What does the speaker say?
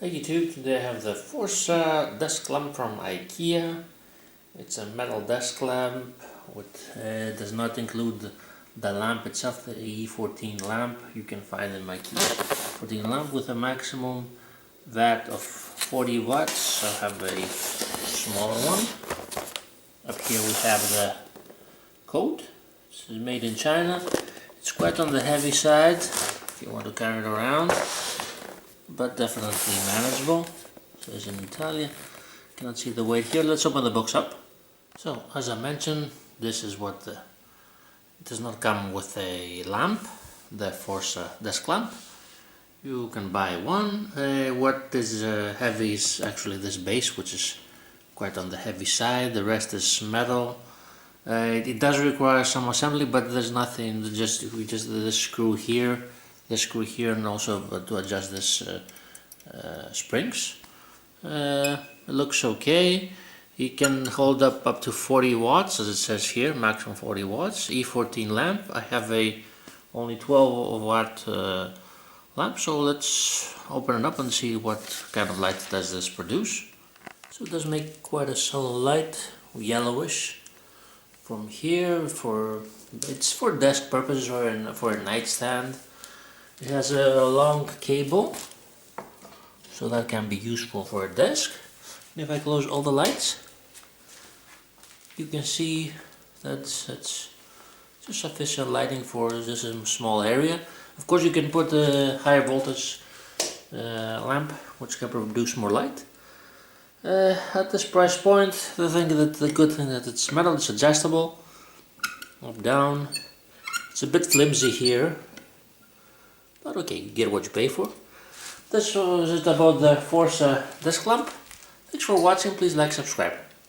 Hey YouTube, today I have the Forsa desk lamp from IKEA. It's a metal desk lamp, which does not include the lamp itself, the E14 lamp. You can find in IKEA 14 lamp with a maximum watt of 40 watts. I have a smaller one. Up here we have the code. This is made in China. It's quite on the heavy side if you want to carry it around, but definitely manageable. So it's in Italian. Cannot see the weight here. Let's open the box up. So as I mentioned, this is what it does not come with a lamp, the Forsa desk lamp. You can buy one. What is heavy is actually this base, which is quite on the heavy side. The rest is metal. It does require some assembly, but there's nothing. We just the screw here, and also to adjust this springs. It looks okay. It can hold up to 40 watts, as it says here, maximum 40 watts. E14 lamp. I have a only 12 watt lamp, so let's open it up and see what kind of light does this produce. So it does make quite a solid light, yellowish. From here, it's for desk purposes or for a nightstand. It has a long cable, so that can be useful for a desk. And if I close all the lights, you can see that's just sufficient lighting for just a small area. Of course, you can put a higher voltage lamp, which can produce more light. At this price point, the good thing that it's metal, it's adjustable, up, down. It's a bit flimsy here, but okay, you get what you pay for. This was it about the Forsa desk lamp. Thanks for watching. Please like, subscribe.